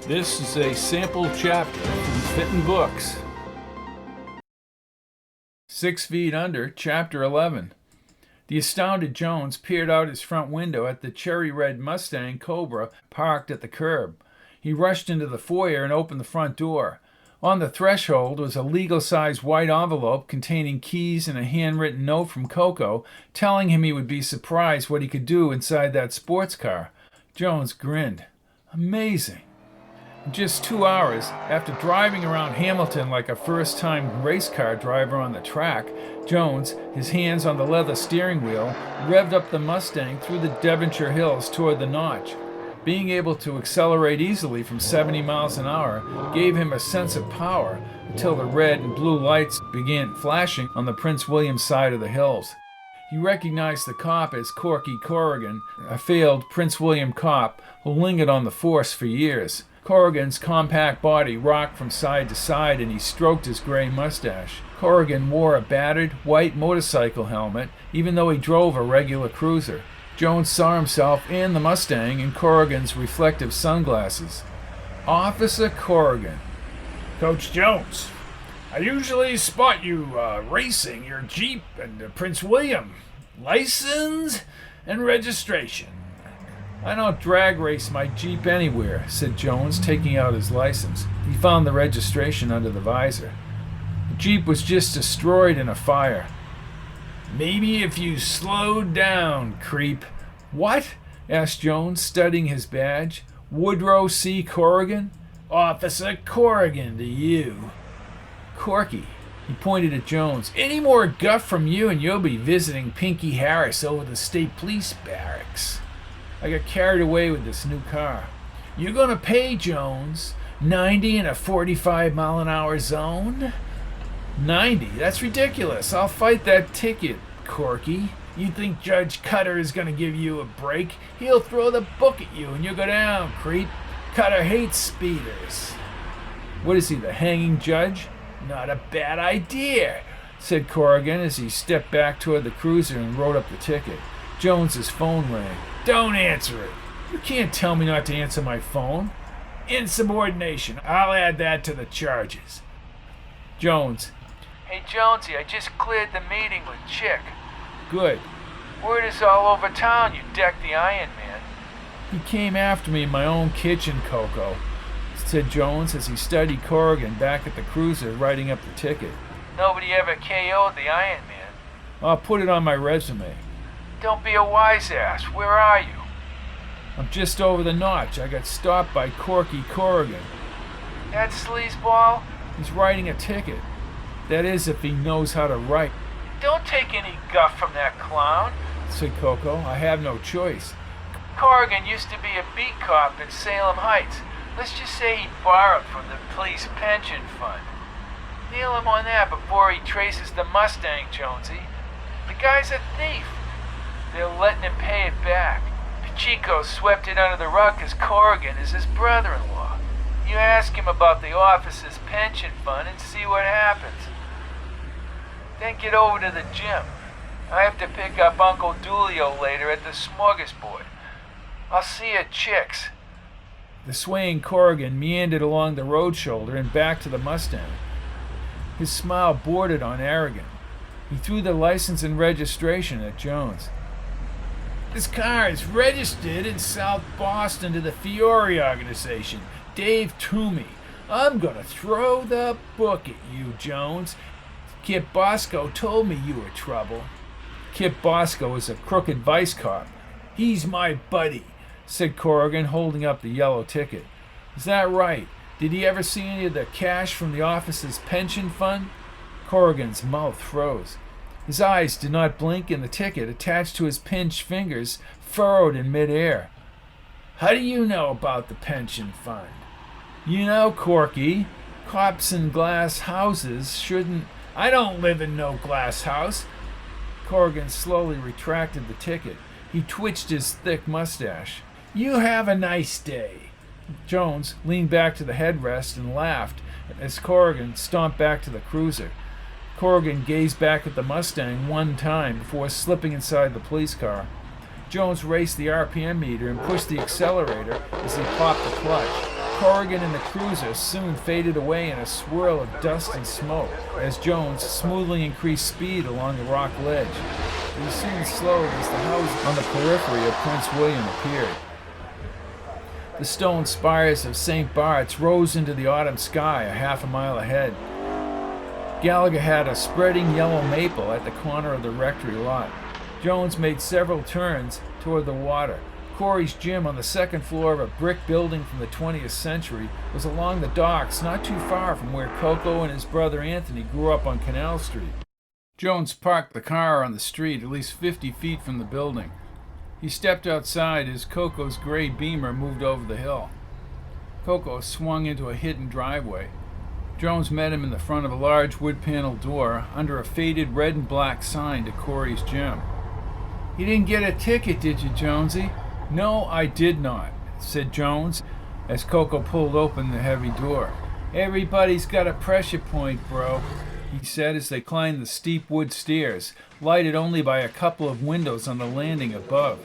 This is a sample chapter from Fitton Books. 6 Feet Under, Chapter 11. The astounded Jones peered out his front window at the cherry-red Mustang Cobra parked at the curb. He rushed into the foyer and opened the front door. On the threshold was a legal-sized white envelope containing keys and a handwritten note from Coco telling him he would be surprised what he could do inside that sports car. Jones grinned. Amazing. In just 2 hours, after driving around Hamilton like a first-time race car driver on the track, Jones, his hands on the leather steering wheel, revved up the Mustang through the Devonshire hills toward the Notch. Being able to accelerate easily from 70 miles an hour gave him a sense of power until the red and blue lights began flashing on the Prince William side of the hills. He recognized the cop as Corky Corrigan, a failed Prince William cop who lingered on the force for years. Corrigan's compact body rocked from side to side and he stroked his gray mustache. Corrigan wore a battered, white motorcycle helmet, even though he drove a regular cruiser. Jones saw himself and the Mustang in Corrigan's reflective sunglasses. Officer Corrigan. Coach Jones, I usually spot you racing your Jeep and Prince William. License and registration. I don't drag race my Jeep anywhere, said Jones, taking out his license. He found the registration under the visor. The Jeep was just destroyed in a fire. Maybe if you slowed down, creep. What? Asked Jones, studying his badge. Woodrow C. Corrigan? Officer Corrigan to you. Corky. He pointed at Jones. Any more guff from you and you'll be visiting Pinky Harris over the state police barracks. I got carried away with this new car. You're gonna pay, Jones. 90 in a 45-mile-an-hour zone? 90? That's ridiculous. I'll fight that ticket, Corky. You think Judge Cutter is gonna give you a break? He'll throw the book at you and you'll go down, creep. Cutter hates speeders. What is he, the hanging judge? Not a bad idea, said Corrigan as he stepped back toward the cruiser and wrote up the ticket. Jones's phone rang. Don't answer it. You can't tell me not to answer my phone. Insubordination. I'll add that to the charges. Jones. Hey, Jonesy, I just cleared the meeting with Chick. Good. Word is all over town you decked the Iron Man. He came after me in my own kitchen, Coco, said Jones as he studied Corrigan back at the cruiser writing up the ticket. Nobody ever KO'd the Iron Man. I'll put it on my resume. Don't be a wise ass. Where are you? I'm just over the Notch. I got stopped by Corky Corrigan. That sleazeball? He's writing a ticket. That is, if he knows how to write. Don't take any guff from that clown, said Coco. I have no choice. Corrigan used to be a beat cop in Salem Heights. Let's just say he borrowed from the police pension fund. Nail him on that before he traces the Mustang, Jonesy. The guy's a thief. They're letting him pay it back. Pacheco swept it under the rug because Corrigan is his brother-in-law. You ask him about the office's pension fund and see what happens. Then get over to the gym. I have to pick up Uncle Dulio later at the smorgasbord. I'll see you at Chick's. The swaying Corrigan meandered along the road shoulder and back to the Mustang. His smile bordered on arrogance. He threw the license and registration at Jones. This car is registered in South Boston to the Fiore organization. Dave Toomey. I'm gonna throw the book at you, Jones. Kip Bosco told me you were trouble. Kip Bosco is a crooked vice cop. He's my buddy, said Corrigan, holding up the yellow ticket. Is that right? Did he ever see any of the cash from the office's pension fund? Corrigan's mouth froze. His eyes did not blink, and the ticket, attached to his pinched fingers, furrowed in midair. How do you know about the pension fund? You know, Corky, cops in glass houses shouldn't... I don't live in no glass house. Corrigan slowly retracted the ticket. He twitched his thick mustache. You have a nice day. Jones leaned back to the headrest and laughed as Corrigan stomped back to the cruiser. Corrigan gazed back at the Mustang one time before slipping inside the police car. Jones raced the RPM meter and pushed the accelerator as he popped the clutch. Corrigan and the cruiser soon faded away in a swirl of dust and smoke as Jones smoothly increased speed along the rock ledge. He soon slowed as the house on the periphery of Prince William appeared. The stone spires of St. Bart's rose into the autumn sky a half a mile ahead. Gallagher had a spreading yellow maple at the corner of the rectory lot. Jones made several turns toward the water. Corey's gym on the second floor of a brick building from the 20th century was along the docks not too far from where Coco and his brother Anthony grew up on Canal Street. Jones parked the car on the street at least 50 feet from the building. He stepped outside as Coco's gray Beamer moved over the hill. Coco swung into a hidden driveway. Jones met him in the front of a large wood-paneled door under a faded red and black sign to Corey's gym. "You didn't get a ticket, did you, Jonesy?" "No, I did not," said Jones as Coco pulled open the heavy door. "Everybody's got a pressure point, bro," he said as they climbed the steep wood stairs, lighted only by a couple of windows on the landing above.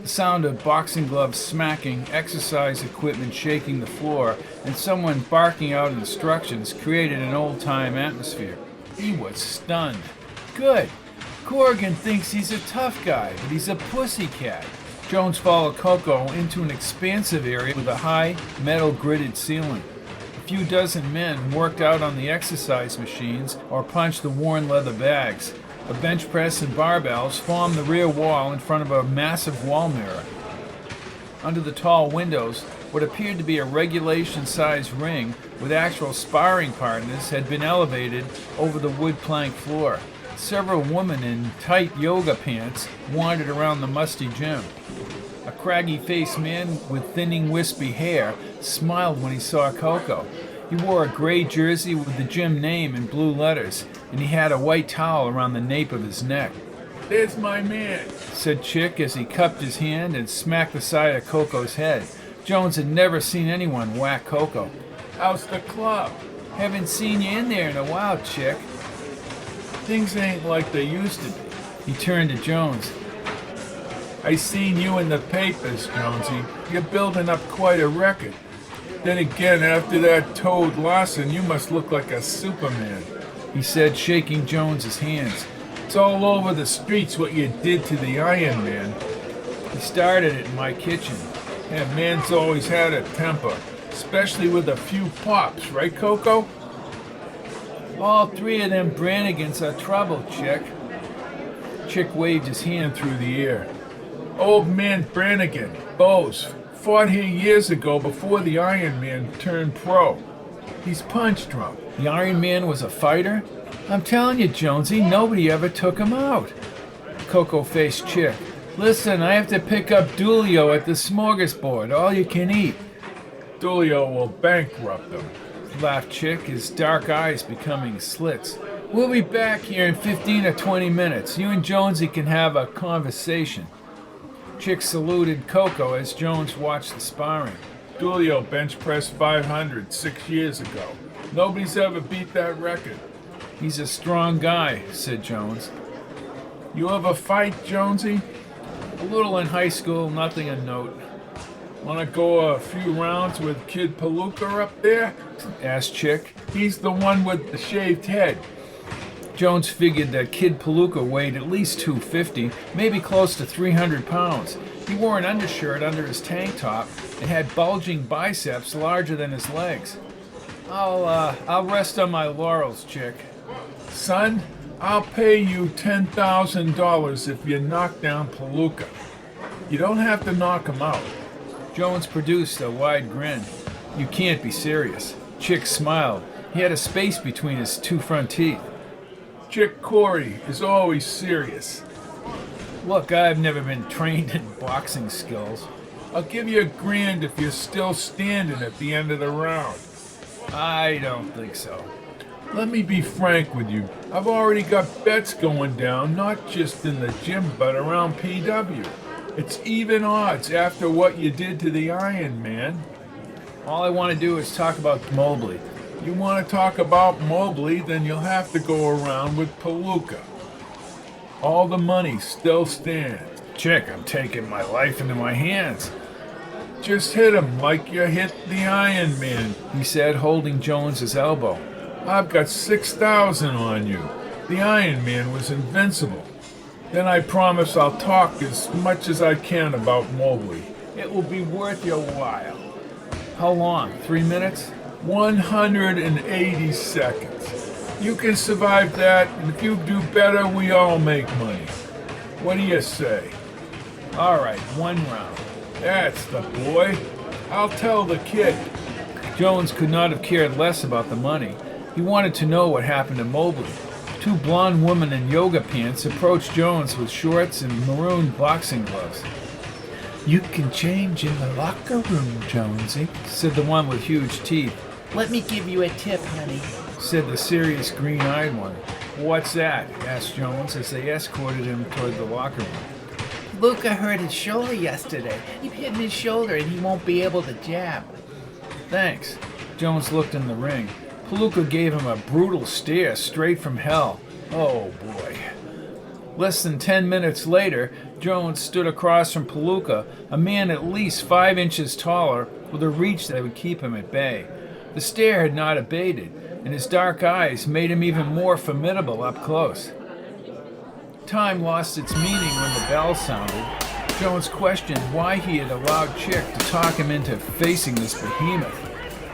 The sound of boxing gloves smacking, exercise equipment shaking the floor, and someone barking out instructions created an old-time atmosphere. He was stunned. "Good. Corrigan thinks he's a tough guy, but he's a pussycat." Jones followed Coco into an expansive area with a high, metal-gridded ceiling. A few dozen men worked out on the exercise machines or punched the worn leather bags. A bench press and barbells formed the rear wall in front of a massive wall mirror. Under the tall windows, what appeared to be a regulation-sized ring with actual sparring partners had been elevated over the wood plank floor. Several women in tight yoga pants wandered around the musty gym. A craggy-faced man with thinning, wispy hair smiled when he saw Coco. He wore a gray jersey with the gym name in blue letters, and he had a white towel around the nape of his neck. "There's my man," said Chick as he cupped his hand and smacked the side of Coco's head. Jones had never seen anyone whack Coco. "How's the club?" "Haven't seen you in there in a while, Chick." "Things ain't like they used to be." He turned to Jones. "I seen you in the papers, Jonesy. You're building up quite a record. Then again, after that Toad Larson, you must look like a Superman," he said, shaking Jones's hands. "It's all over the streets what you did to the Iron Man." "He started it in my kitchen." That man's always had a temper, especially with a few pops, right, Coco? "All three of them Brannigans are trouble, Chick." Chick waved his hand through the air. "Old man Brannigan, Bose, fought here years ago before the Iron Man turned pro. He's punch drunk." "The Iron Man was a fighter?" "I'm telling you, Jonesy, nobody ever took him out." Coco faced Chick. "Listen, I have to pick up Dulio at the smorgasbord, all you can eat." "Dulio will bankrupt him," laughed Chick, his dark eyes becoming slits. "We'll be back here in 15 or 20 minutes. You and Jonesy can have a conversation." Chick saluted Coco as Jones watched the sparring. "Dulio bench pressed 500 6 years ago. Nobody's ever beat that record." "He's a strong guy," said Jones. "You ever fight, Jonesy?" "A little in high school, nothing of note." "Want to go a few rounds with Kid Palooka up there?" asked Chick. "He's the one with the shaved head." Jones figured that Kid Palooka weighed at least 250, maybe close to 300 pounds. He wore an undershirt under his tank top and had bulging biceps larger than his legs. I'll rest on my laurels, Chick." "Son, I'll pay you $10,000 if you knock down Palooka. You don't have to knock him out." Jones produced a wide grin. "You can't be serious." Chick smiled. He had a space between his two front teeth. "Chick Corey is always serious." "Look, I've never been trained in boxing skills." "I'll give you $1,000 if you're still standing at the end of the round." "I don't think so." "Let me be frank with you. I've already got bets going down, not just in the gym, but around PW. It's even odds after what you did to the Iron Man." "All I want to do is talk about Mobley." "You want to talk about Mobley, then you'll have to go around with Palooka. All the money still stands." "Chick, I'm taking my life into my hands." just hit him like you hit the Iron Man, he said, holding Jones's elbow. I've got 6,000 on you. The Iron Man was invincible. Then I promise I'll talk as much as I can about Mobley. It will be worth your while. How long? 3 minutes? 180 seconds. You can survive that, and if you do better, we all make money. What do you say? All right, 1 round. That's the boy. I'll tell the kid. Jones could not have cared less about the money. He wanted to know what happened to Mobley. 2 blonde women in yoga pants approached Jones with shorts and maroon boxing gloves. You can change in the locker room, Jonesy, said the one with huge teeth. Let me give you a tip, honey, said the serious green-eyed one. What's that? Asked Jones as they escorted him toward the locker room. Luca hurt his shoulder yesterday. He hit his shoulder and he won't be able to jab. Thanks. Jones looked in the ring. Palooka gave him a brutal stare straight from hell. Oh boy. Less than 10 minutes later, Jones stood across from Palooka, a man at least 5 inches taller, with a reach that would keep him at bay. The stare had not abated, and his dark eyes made him even more formidable up close. Time lost its meaning when the bell sounded. Jones questioned why he had allowed Chick to talk him into facing this behemoth.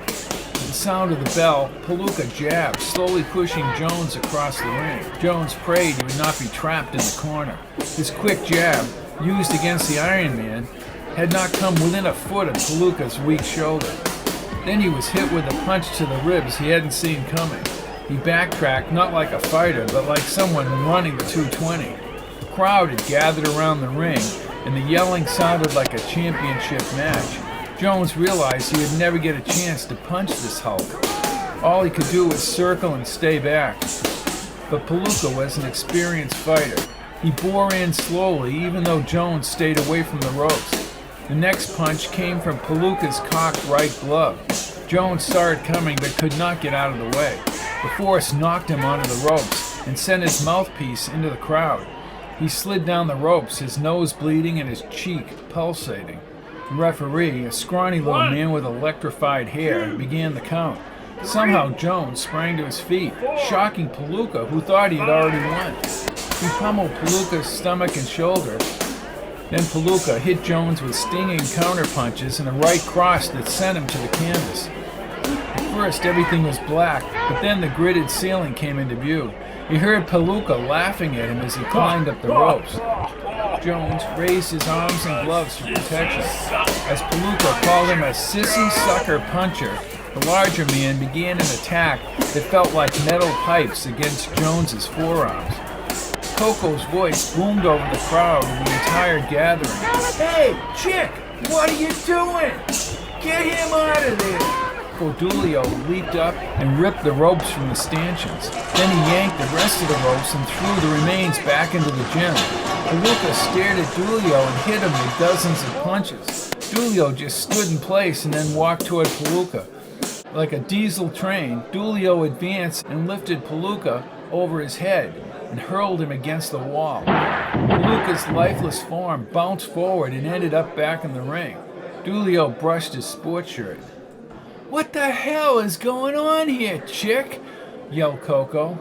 At the sound of the bell, Palooka jabbed, slowly pushing Jones across the ring. Jones prayed he would not be trapped in the corner. His quick jab, used against the Iron Man, had not come within a foot of Palooka's weak shoulder. Then he was hit with a punch to the ribs he hadn't seen coming. He backtracked, not like a fighter, but like someone running the 220. The crowd had gathered around the ring, and the yelling sounded like a championship match. Jones realized he would never get a chance to punch this Hulk. All he could do was circle and stay back. But Palooka was an experienced fighter. He bore in slowly, even though Jones stayed away from the ropes. The next punch came from Palooka's cocked right glove. Jones saw it coming but could not get out of the way. The force knocked him onto the ropes and sent his mouthpiece into the crowd. He slid down the ropes, his nose bleeding and his cheek pulsating. The referee, a scrawny little man with electrified hair, began the count. Somehow Jones sprang to his feet, shocking Palooka, who thought he had already won. He pummeled Palooka's stomach and shoulder. Then Palooka hit Jones with stinging counterpunches and a right cross that sent him to the canvas. At first everything was black, but then the gridded ceiling came into view. He heard Palooka laughing at him as he climbed up the ropes. Jones raised his arms and gloves for protection. As Palooka called him a sissy sucker puncher, the larger man began an attack that felt like metal pipes against Jones's forearms. Coco's voice boomed over the crowd and the entire gathering. Hey, Chick, what are you doing? Get him out of there! Cordelio leaped up and ripped the ropes from the stanchions. Then he yanked the rest of the ropes and threw the remains back into the gym. Palooka stared at Dulio and hit him with dozens of punches. Dulio just stood in place and then walked toward Palooka. Like a diesel train, Dulio advanced and lifted Palooka over his head and hurled him against the wall. Palooka's lifeless form bounced forward and ended up back in the ring. Dulio brushed his sports shirt. What the hell is going on here, Chick? Yelled Coco.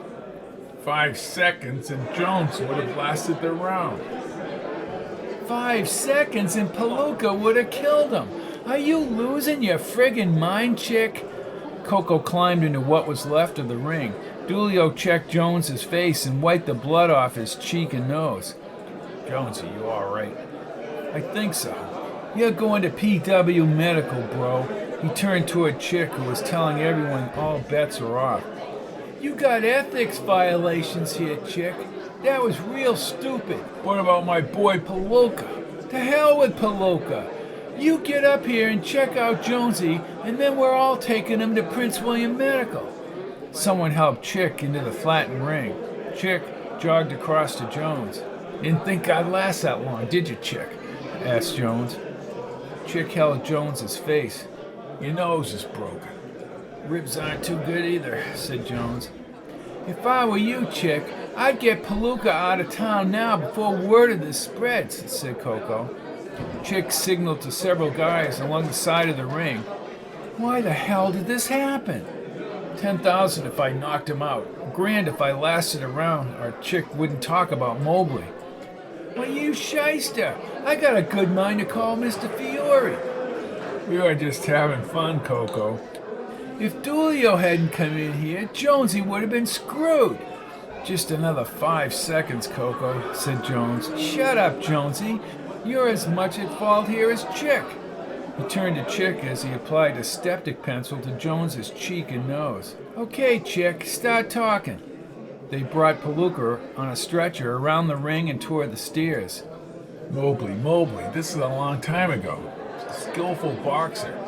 5 seconds and Jones would have lasted the round. 5 seconds and Palooka would have killed him. Are you losing your friggin' mind, Chick? Coco climbed into what was left of the ring. Dulio checked Jones's face and wiped the blood off his cheek and nose. Jonesy, you all right? I think so. You're going to PW Medical, bro. He turned toward Chick, who was telling everyone all bets are off. You got ethics violations here, Chick. That was real stupid. What about my boy Palooka? To hell with Palooka. You get up here and check out Jonesy, and then we're all taking him to Prince William Medical. Someone helped Chick into the flattened ring. Chick jogged across to Jones. Didn't think I'd last that long, did you, Chick? Asked Jones. Chick held Jones's face. Your nose is broken. Ribs aren't too good either, said Jones. If I were you, Chick, I'd get Palooka out of town now before word of this spreads, said Coco. Chick signaled to several guys along the side of the ring. Why the hell did this happen? 10,000 if I knocked him out. Grand if I lasted around, or Chick wouldn't talk about Mobley. Well, you shyster! I got a good mind to call Mr. Fiore. We are just having fun, Coco. If Dulio hadn't come in here, Jonesy would have been screwed. Just another 5 seconds, Coco, said Jones. Shut up, Jonesy. You're as much at fault here as Chick. He turned to Chick as he applied a styptic pencil to Jones's cheek and nose. Okay, Chick, start talking. They brought Palooka on a stretcher around the ring and toward the stairs. Mobley, this is a long time ago. A skillful boxer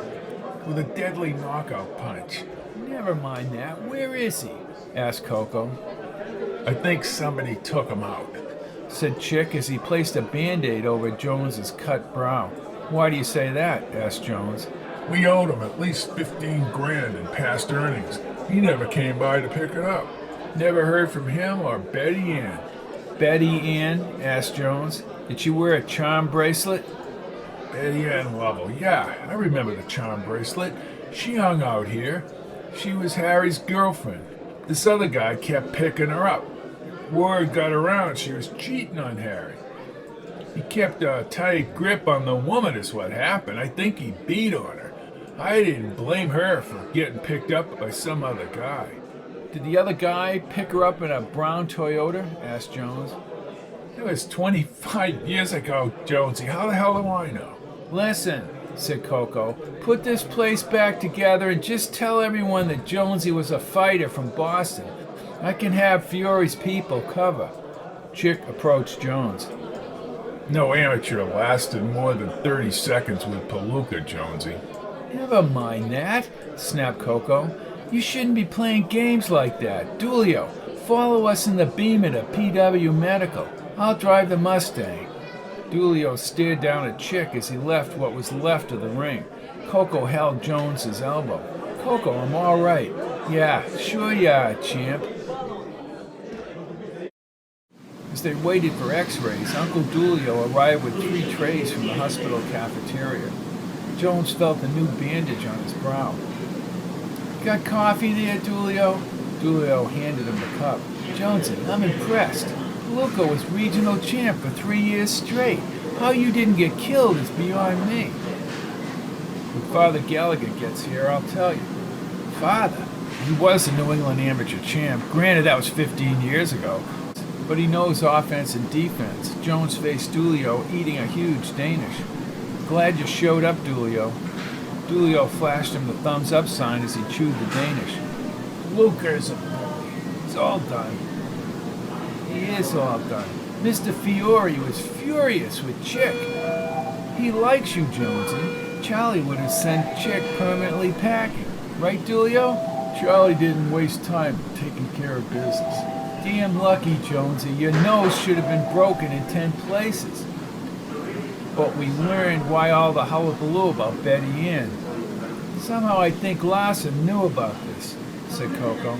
with a deadly knockout punch. Never mind that. Where is he? Asked Coco. I think somebody took him out, said Chick as he placed a Band-Aid over Jones's cut brow. Why do you say that? Asked Jones. We owed him at least 15 grand in past earnings. He never came by to pick it up. Never heard from him or Betty Ann. Betty Ann? Asked Jones. Did she wear a charm bracelet? Betty Ann Lovell, yeah, I remember the charm bracelet. She hung out here. She was Harry's girlfriend. This other guy kept picking her up. Word got around she was cheating on Harry. He kept a tight grip on the woman is what happened. I think he beat on her. I didn't blame her for getting picked up by some other guy. Did the other guy pick her up in a brown Toyota? Asked Jones. It was 25 years ago, Jonesy. How the hell do I know? Listen, said Coco, put this place back together and just tell everyone that Jonesy was a fighter from Boston. I can have Fiore's people cover. Chick approached Jones. No amateur lasted more than 30 seconds with Palooka, Jonesy. Never mind that, snapped Coco. You shouldn't be playing games like that. Dulio, follow us in the Beamer to PW Medical. I'll drive the Mustang. Dulio stared down at Chick as he left what was left of the ring. Coco held Jones's elbow. Coco, I'm all right. Yeah, sure you are, champ. As they waited for x-rays, Uncle Dulio arrived with 3 trays from the hospital cafeteria. Jones felt a new bandage on his brow. Got coffee there, Dulio? Dulio handed him the cup. Jonesy, I'm impressed. Palooka was regional champ for 3 years straight. How you didn't get killed is beyond me. When Father Gallagher gets here, I'll tell you. Father? He was the New England amateur champ. Granted, that was 15 years ago. But he knows offense and defense. Jones faced Dulio eating a huge Danish. Glad you showed up, Dulio. Dulio flashed him the thumbs up sign as he chewed the Danish. Palooka's a bully. It's all done. He is all done. Mr. Fiore was furious with Chick. He likes you, Jonesy. Charlie would have sent Chick permanently packing. Right, Dulio? Charlie didn't waste time taking care of business. Damn lucky, Jonesy. Your nose should have been broken in 10 places. But we learned why all the hullabaloo about Betty Ann. Somehow I think Larson knew about this, said Coco.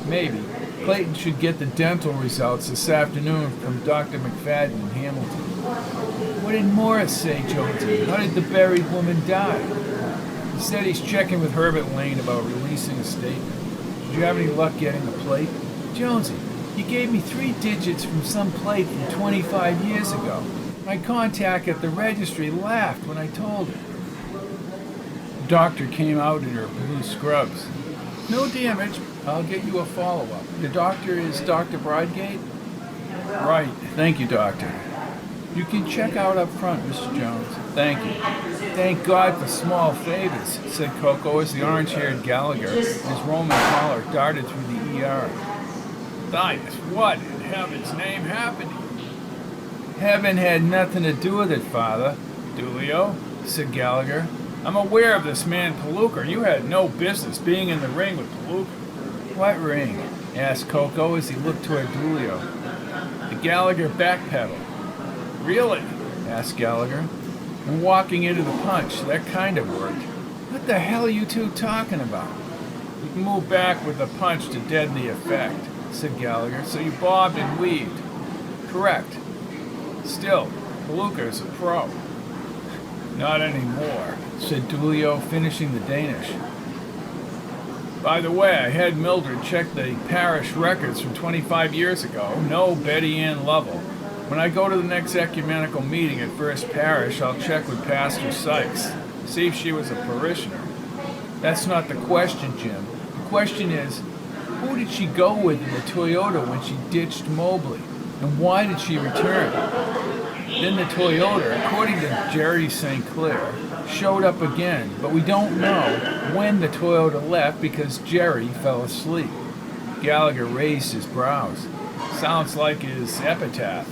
Maybe. Clayton should get the dental results this afternoon from Dr. McFadden in Hamilton. What did Morris say, Jonesy? How did the buried woman die? He said he's checking with Herbert Lane about releasing a statement. Did you have any luck getting the plate? Jonesy, you gave me 3 digits from some plate from 25 years ago. My contact at the registry laughed when I told her. The doctor came out in her blue scrubs. No damage. I'll get you a follow-up. The doctor is Dr. Brodgate? Right. Thank you, doctor. You can check out up front, Mr. Jones. Thank you. Thank God for small favors, said Coco as the orange-haired Gallagher, his Roman collar, darted through the ER. Matthias, what in heaven's name happened to you? Heaven had nothing to do with it, Father. Dulio, said Gallagher. I'm aware of this man Palooka. You had no business being in the ring with Palooka. What ring? Asked Coco as he looked toward Dulio. The Gallagher backpedal. Really? Asked Gallagher. And walking into the punch, that kind of worked. What the hell are you two talking about? You can move back with the punch to deaden the effect, said Gallagher, so you bobbed and weaved. Correct. Still, Palooka is a pro. Not anymore, said Dulio, finishing the Danish. By the way, I had Mildred check the parish records from 25 years ago. No Betty Ann Lovell. When I go to the next ecumenical meeting at First Parish, I'll check with Pastor Sykes, see if she was a parishioner. That's not the question, Jim. The question is, who did she go with in the Toyota when she ditched Mobley? And why did she return? Then the Toyota, according to Jerry St. Clair, showed up again, but we don't know when the Toyota left because Jerry fell asleep. Gallagher raised his brows. Sounds like his epitaph.